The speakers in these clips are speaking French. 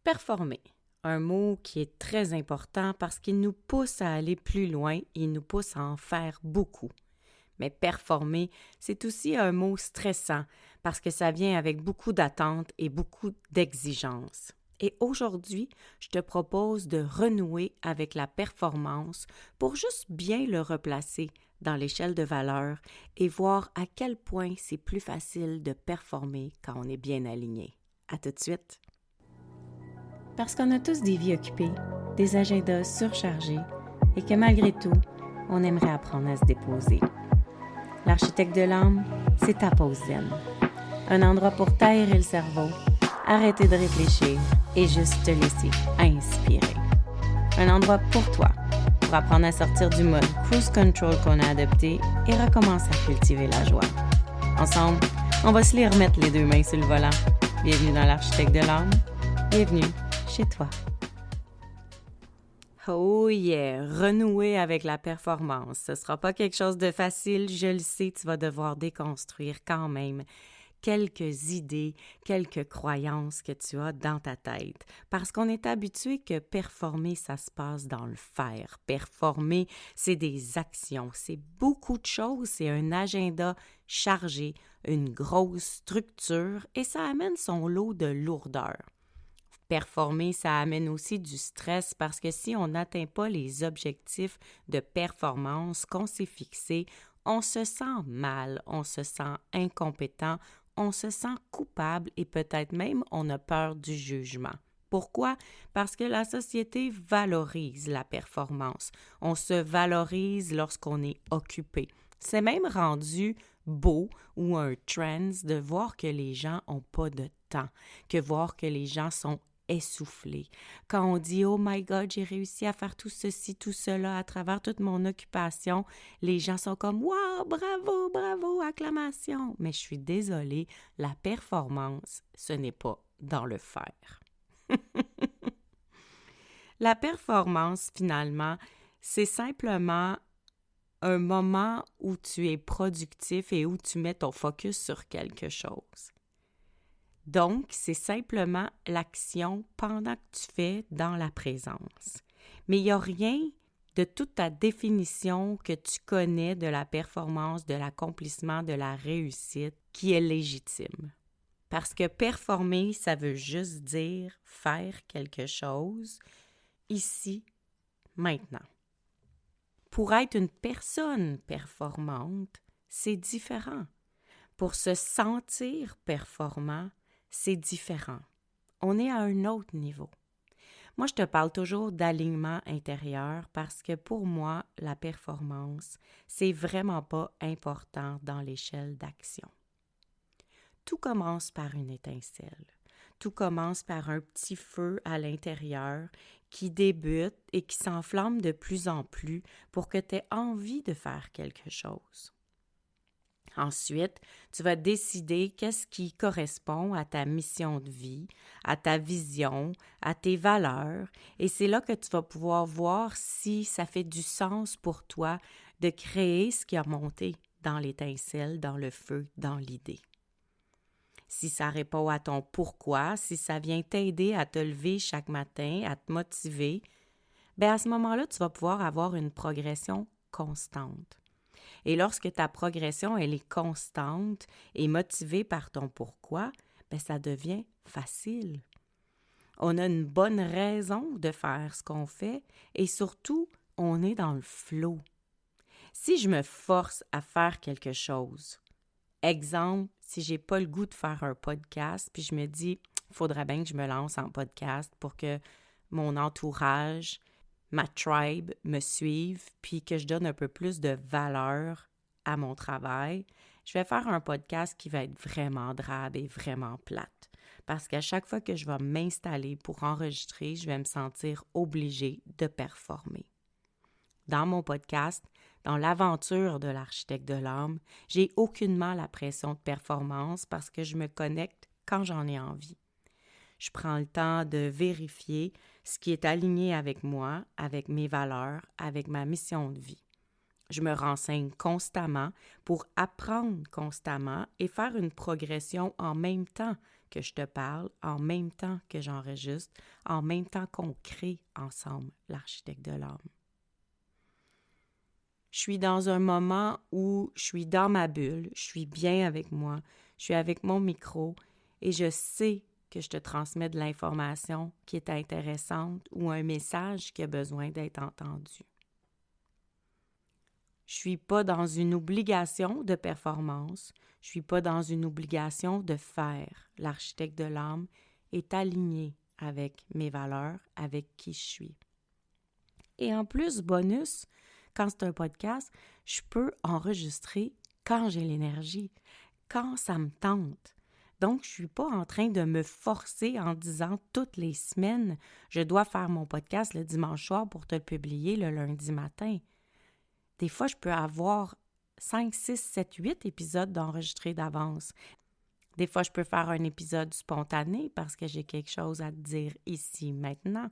Performer, un mot qui est très important parce qu'il nous pousse à aller plus loin, il nous pousse à en faire beaucoup. Mais performer, c'est aussi un mot stressant parce que ça vient avec beaucoup d'attentes et beaucoup d'exigences. Et aujourd'hui, je te propose de renouer avec la performance pour juste bien le replacer dans l'échelle de valeur et voir à quel point c'est plus facile de performer quand on est bien aligné. À tout de suite! Parce qu'on a tous des vies occupées, des agendas surchargés et que malgré tout, on aimerait apprendre à se déposer. L'architecte de l'âme, c'est ta pause zen. Un endroit pour t'aérer le cerveau, arrêter de réfléchir et juste te laisser inspirer. Un endroit pour toi, pour apprendre à sortir du mode cruise control qu'on a adopté et recommencer à cultiver la joie. Ensemble, on va se les remettre les deux mains sur le volant. Bienvenue dans l'architecte de l'âme. Bienvenue chez toi. Oh yeah! Renouer avec la performance. Ce ne sera pas quelque chose de facile, je le sais, tu vas devoir déconstruire quand même quelques idées, quelques croyances que tu as dans ta tête. Parce qu'on est habitué que performer, ça se passe dans le faire. Performer, c'est des actions, c'est beaucoup de choses, c'est un agenda chargé, une grosse structure et ça amène son lot de lourdeur. Performer, ça amène aussi du stress parce que si on n'atteint pas les objectifs de performance qu'on s'est fixés, on se sent mal, on se sent incompétent, on se sent coupable et peut-être même on a peur du jugement. Pourquoi? Parce que la société valorise la performance. On se valorise lorsqu'on est occupé. C'est même rendu beau ou un trend de voir que les gens n'ont pas de temps, que voir que les gens sont essoufflé. Quand on dit « Oh my God, j'ai réussi à faire tout ceci, tout cela à travers toute mon occupation », les gens sont comme « Wow, bravo, bravo, acclamation ». Mais je suis désolée, la performance, ce n'est pas dans le faire. La performance, finalement, c'est simplement un moment où tu es productif et où tu mets ton focus sur quelque chose. Donc, c'est simplement l'action pendant que tu fais dans la présence. Mais il n'y a rien de toute ta définition que tu connais de la performance, de l'accomplissement, de la réussite qui est légitime. Parce que performer, ça veut juste dire faire quelque chose ici, maintenant. Pour être une personne performante, c'est différent. Pour se sentir performant, c'est différent. On est à un autre niveau. Moi, je te parle toujours d'alignement intérieur parce que pour moi, la performance, c'est vraiment pas important dans l'échelle d'action. Tout commence par une étincelle. Tout commence par un petit feu à l'intérieur qui débute et qui s'enflamme de plus en plus pour que tu aies envie de faire quelque chose. Ensuite, tu vas décider qu'est-ce qui correspond à ta mission de vie, à ta vision, à tes valeurs, et c'est là que tu vas pouvoir voir si ça fait du sens pour toi de créer ce qui a monté dans l'étincelle, dans le feu, dans l'idée. Si ça répond à ton pourquoi, si ça vient t'aider à te lever chaque matin, à te motiver, bien à ce moment-là, tu vas pouvoir avoir une progression constante. Et lorsque ta progression, elle est constante et motivée par ton pourquoi, bien, ça devient facile. On a une bonne raison de faire ce qu'on fait et surtout, on est dans le flow. Si je me force à faire quelque chose, exemple, si j'ai pas le goût de faire un podcast, puis je me dis, il faudrait bien que je me lance en podcast pour que mon entourage, ma tribe me suive, puis que je donne un peu plus de valeur à mon travail, je vais faire un podcast qui va être vraiment drabe et vraiment plate. Parce qu'à chaque fois que je vais m'installer pour enregistrer, je vais me sentir obligée de performer. Dans mon podcast, dans l'aventure de l'architecte de l'âme, j'ai aucunement la pression de performance parce que je me connecte quand j'en ai envie. Je prends le temps de vérifier ce qui est aligné avec moi, avec mes valeurs, avec ma mission de vie. Je me renseigne constamment pour apprendre constamment et faire une progression en même temps que je te parle, en même temps que j'enregistre, en même temps qu'on crée ensemble l'architecte de l'âme. Je suis dans un moment où je suis dans ma bulle, je suis bien avec moi, je suis avec mon micro et je sais que je te transmets de l'information qui est intéressante ou un message qui a besoin d'être entendu. Je suis pas dans une obligation de performance, je suis pas dans une obligation de faire. L'architecte de l'âme est aligné avec mes valeurs, avec qui je suis. Et en plus, bonus, quand c'est un podcast, je peux enregistrer quand j'ai l'énergie, quand ça me tente. Donc, je ne suis pas en train de me forcer en disant toutes les semaines, je dois faire mon podcast le dimanche soir pour te le publier le lundi matin. Des fois, je peux avoir 5, 6, 7, 8 épisodes d'enregistrés d'avance. Des fois, je peux faire un épisode spontané parce que j'ai quelque chose à te dire ici, maintenant.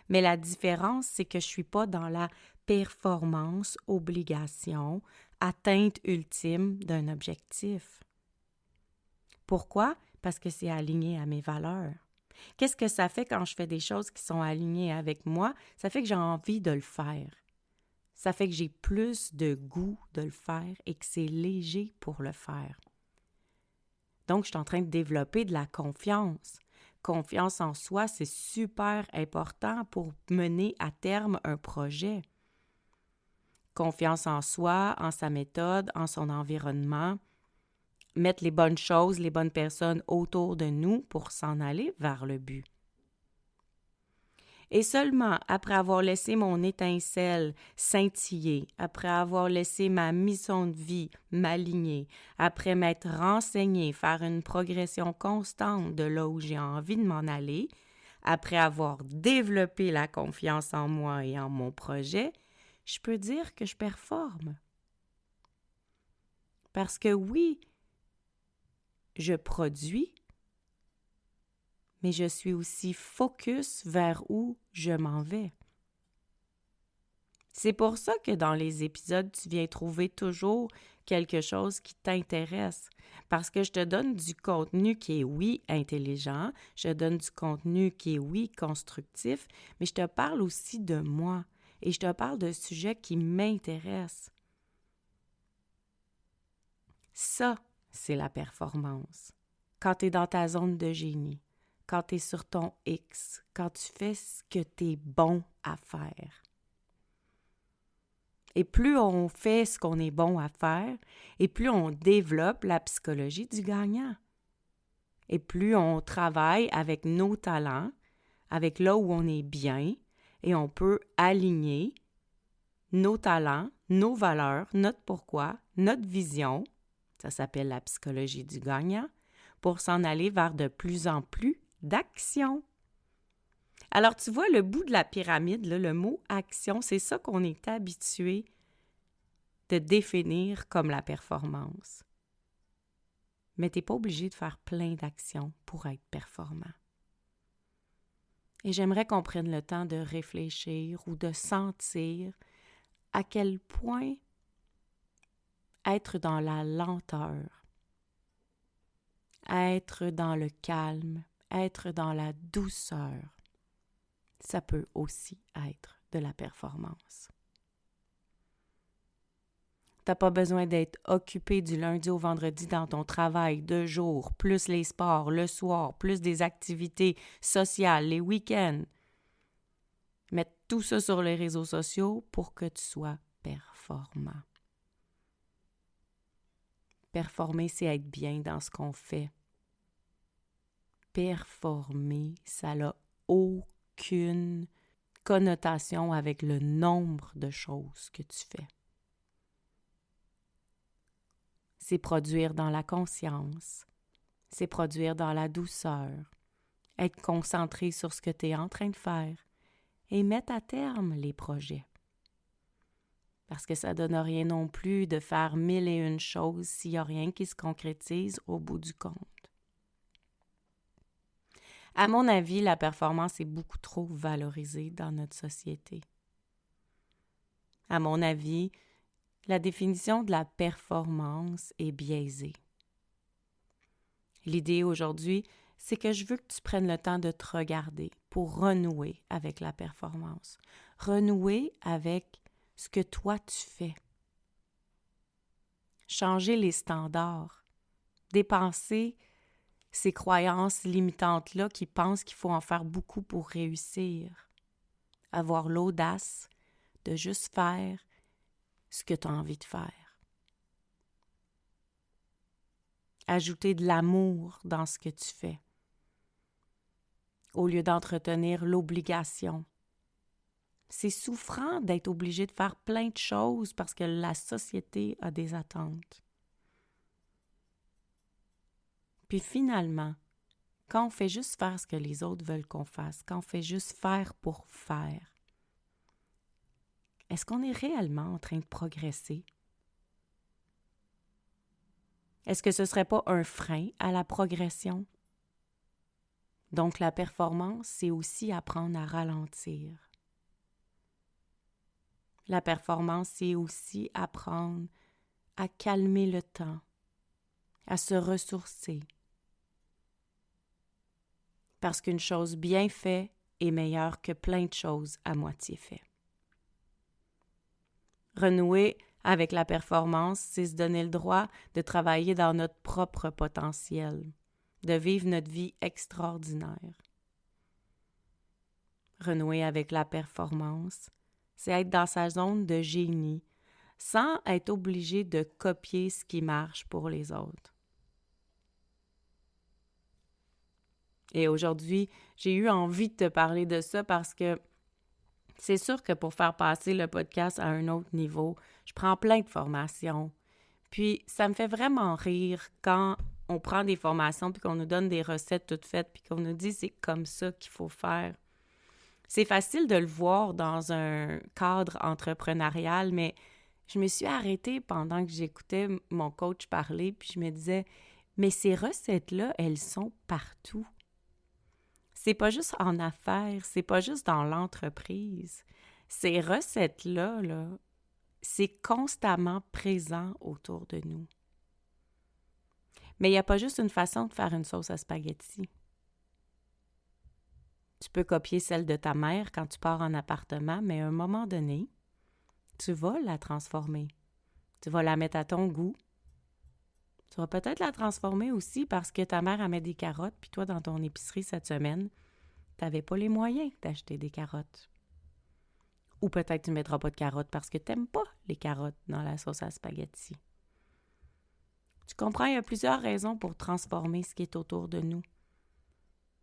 Mais la différence, c'est que je ne suis pas dans la performance, obligation, atteinte ultime d'un objectif. Pourquoi? Parce que c'est aligné à mes valeurs. Qu'est-ce que ça fait quand je fais des choses qui sont alignées avec moi? Ça fait que j'ai envie de le faire. Ça fait que j'ai plus de goût de le faire et que c'est léger pour le faire. Donc, je suis en train de développer de la confiance. Confiance en soi, c'est super important pour mener à terme un projet. Confiance en soi, en sa méthode, en son environnement. Mettre les bonnes choses, les bonnes personnes autour de nous pour s'en aller vers le but. Et seulement après avoir laissé mon étincelle scintiller, après avoir laissé ma mission de vie m'aligner, après m'être renseignée, faire une progression constante de là où j'ai envie de m'en aller, après avoir développé la confiance en moi et en mon projet, je peux dire que je performe. Parce que oui, je produis, mais je suis aussi focus vers où je m'en vais. C'est pour ça que dans les épisodes, tu viens trouver toujours quelque chose qui t'intéresse. Parce que je te donne du contenu qui est, oui, intelligent, je te donne du contenu qui est, oui, constructif, mais je te parle aussi de moi et je te parle de sujets qui m'intéressent. Ça, c'est la performance. Quand tu es dans ta zone de génie, quand tu es sur ton X, quand tu fais ce que tu es bon à faire. Et plus on fait ce qu'on est bon à faire, et plus on développe la psychologie du gagnant. Et plus on travaille avec nos talents, avec là où on est bien, et on peut aligner nos talents, nos valeurs, notre pourquoi, notre vision, ça s'appelle la psychologie du gagnant, pour s'en aller vers de plus en plus d'action. Alors, tu vois, le bout de la pyramide, là, le mot « action », c'est ça qu'on est habitué de définir comme la performance. Mais tu n'es pas obligé de faire plein d'actions pour être performant. Et j'aimerais qu'on prenne le temps de réfléchir ou de sentir à quel point être dans la lenteur, être dans le calme, être dans la douceur, ça peut aussi être de la performance. Tu n'as pas besoin d'être occupé du lundi au vendredi dans ton travail 2 jours, plus les sports, le soir, plus des activités sociales, les week-ends. Mettre tout ça sur les réseaux sociaux pour que tu sois performant. Performer, c'est être bien dans ce qu'on fait. Performer, ça n'a aucune connotation avec le nombre de choses que tu fais. C'est produire dans la conscience, c'est produire dans la douceur, être concentré sur ce que tu es en train de faire et mettre à terme les projets. Parce que ça ne donne rien non plus de faire 1001 choses s'il n'y a rien qui se concrétise au bout du compte. À mon avis, la performance est beaucoup trop valorisée dans notre société. À mon avis, la définition de la performance est biaisée. L'idée aujourd'hui, c'est que je veux que tu prennes le temps de te regarder pour renouer avec la performance, renouer avec ce que toi tu fais. Changer les standards, dépenser ces croyances limitantes-là qui pensent qu'il faut en faire beaucoup pour réussir. Avoir l'audace de juste faire ce que tu as envie de faire. Ajouter de l'amour dans ce que tu fais, au lieu d'entretenir l'obligation. C'est souffrant d'être obligé de faire plein de choses parce que la société a des attentes. Puis finalement, quand on fait juste faire ce que les autres veulent qu'on fasse, quand on fait juste faire pour faire, est-ce qu'on est réellement en train de progresser? Est-ce que ce ne serait pas un frein à la progression? Donc la performance, c'est aussi apprendre à ralentir. La performance, c'est aussi apprendre à calmer le temps, à se ressourcer. Parce qu'une chose bien faite est meilleure que plein de choses à moitié faites. Renouer avec la performance, c'est se donner le droit de travailler dans notre propre potentiel, de vivre notre vie extraordinaire. Renouer avec la performance, c'est être dans sa zone de génie, sans être obligé de copier ce qui marche pour les autres. Et aujourd'hui, j'ai eu envie de te parler de ça parce que c'est sûr que pour faire passer le podcast à un autre niveau, je prends plein de formations. Puis ça me fait vraiment rire quand on prend des formations puis qu'on nous donne des recettes toutes faites puis qu'on nous dit c'est comme ça qu'il faut faire. C'est facile de le voir dans un cadre entrepreneurial, mais je me suis arrêtée pendant que j'écoutais mon coach parler puis je me disais, mais ces recettes-là, elles sont partout. C'est pas juste en affaires, c'est pas juste dans l'entreprise. Ces recettes-là, c'est constamment présent autour de nous. Mais il n'y a pas juste une façon de faire une sauce à spaghetti. Tu peux copier celle de ta mère quand tu pars en appartement, mais à un moment donné, tu vas la transformer. Tu vas la mettre à ton goût. Tu vas peut-être la transformer aussi parce que ta mère a mis des carottes, puis toi, dans ton épicerie cette semaine, tu n'avais pas les moyens d'acheter des carottes. Ou peut-être tu ne mettras pas de carottes parce que tu n'aimes pas les carottes dans la sauce à spaghetti. Tu comprends, il y a plusieurs raisons pour transformer ce qui est autour de nous.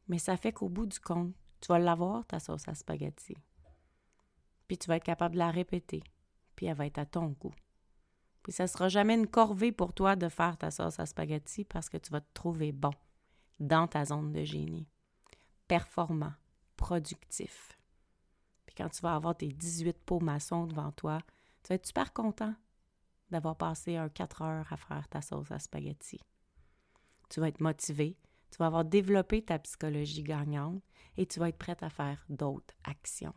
Mais ça fait qu'au bout du compte, tu vas l'avoir, ta sauce à spaghetti. Puis tu vas être capable de la répéter. Puis elle va être à ton goût. Puis ça ne sera jamais une corvée pour toi de faire ta sauce à spaghetti parce que tu vas te trouver bon dans ta zone de génie. Performant, productif. Puis quand tu vas avoir tes 18 pots maçons devant toi, tu vas être super content d'avoir passé 4 heures à faire ta sauce à spaghetti. Tu vas être motivé, tu vas avoir développé ta psychologie gagnante et tu vas être prête à faire d'autres actions.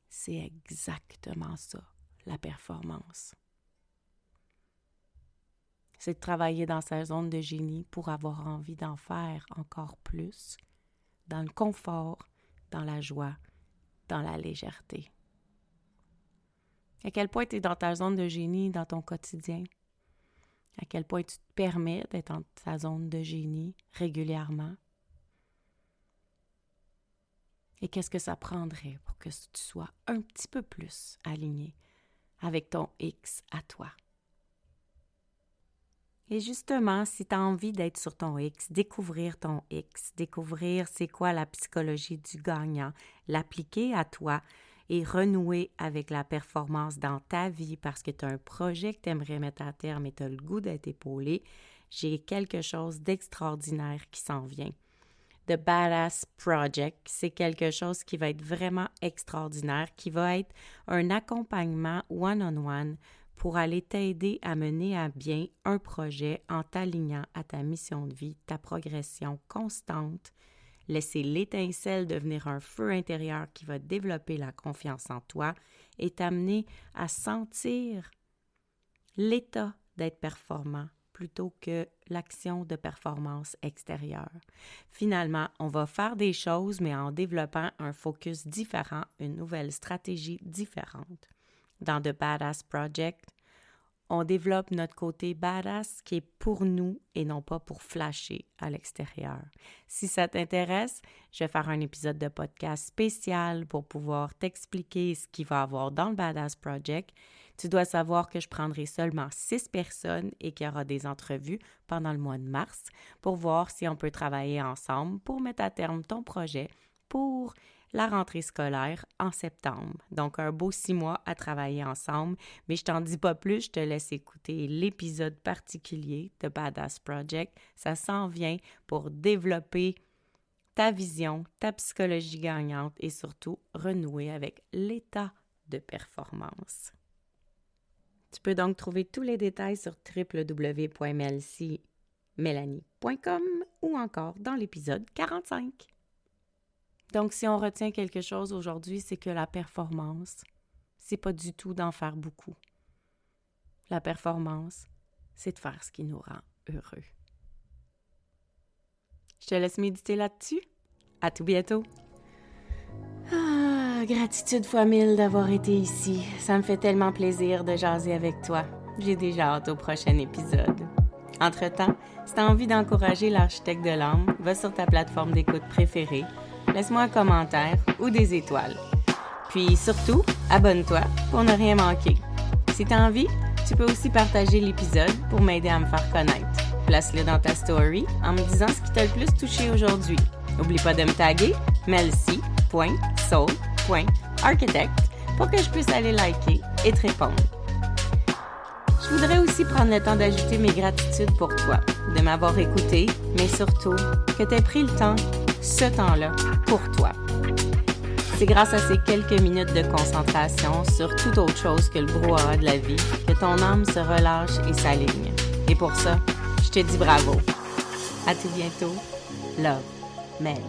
C'est exactement ça, la performance. C'est de travailler dans sa zone de génie pour avoir envie d'en faire encore plus, dans le confort, dans la joie, dans la légèreté. À quel point tu es dans ta zone de génie dans ton quotidien? À quel point tu te permets d'être dans ta zone de génie régulièrement? Et qu'est-ce que ça prendrait pour que tu sois un petit peu plus aligné avec ton X à toi? Et justement, si tu as envie d'être sur ton X, découvrir ton X, découvrir c'est quoi la psychologie du gagnant, l'appliquer à toi et renouer avec la performance dans ta vie parce que tu as un projet que tu aimerais mettre à terme et tu as le goût d'être épaulé, j'ai quelque chose d'extraordinaire qui s'en vient. The Badass Project, c'est quelque chose qui va être vraiment extraordinaire, qui va être un accompagnement one-on-one pour aller t'aider à mener à bien un projet en t'alignant à ta mission de vie, ta progression constante, laisser l'étincelle devenir un feu intérieur qui va développer la confiance en toi et t'amener à sentir l'état d'être performant plutôt que l'action de performance extérieure. Finalement, on va faire des choses, mais en développant un focus différent, une nouvelle stratégie différente. Dans The Badass Project, on développe notre côté badass qui est pour nous et non pas pour flasher à l'extérieur. Si ça t'intéresse, je vais faire un épisode de podcast spécial pour pouvoir t'expliquer ce qu'il va y avoir dans le Badass Project. Tu dois savoir que je prendrai seulement 6 personnes et qu'il y aura des entrevues pendant le mois de mars pour voir si on peut travailler ensemble pour mettre à terme ton projet pour la rentrée scolaire en septembre. Donc, un beau 6 mois à travailler ensemble, mais je t'en dis pas plus, je te laisse écouter l'épisode particulier de Badass Project. Ça s'en vient pour développer ta vision, ta psychologie gagnante et surtout renouer avec l'état de performance. Tu peux donc trouver tous les détails sur www.melcmelanie.com ou encore dans l'épisode 45. Donc, si on retient quelque chose aujourd'hui, c'est que la performance, c'est pas du tout d'en faire beaucoup. La performance, c'est de faire ce qui nous rend heureux. Je te laisse méditer là-dessus. À tout bientôt. Gratitude fois 1000 d'avoir été ici. Ça me fait tellement plaisir de jaser avec toi. J'ai déjà hâte au prochain épisode. Entre-temps, si tu as envie d'encourager l'architecte de l'âme, va sur ta plateforme d'écoute préférée. Laisse-moi un commentaire ou des étoiles. Puis surtout, abonne-toi pour ne rien manquer. Si tu as envie, tu peux aussi partager l'épisode pour m'aider à me faire connaître. Place-le dans ta story en me disant ce qui t'a le plus touché aujourd'hui. N'oublie pas de me taguer melcy.soul.architect pour que je puisse aller liker et te répondre. Je voudrais aussi prendre le temps d'ajouter mes gratitudes pour toi, de m'avoir écouté, mais surtout que tu aies pris le temps, ce temps-là, pour toi. C'est grâce à ces quelques minutes de concentration sur toute autre chose que le brouhaha de la vie que ton âme se relâche et s'aligne. Et pour ça, je te dis bravo. À tout bientôt. Love, Mel.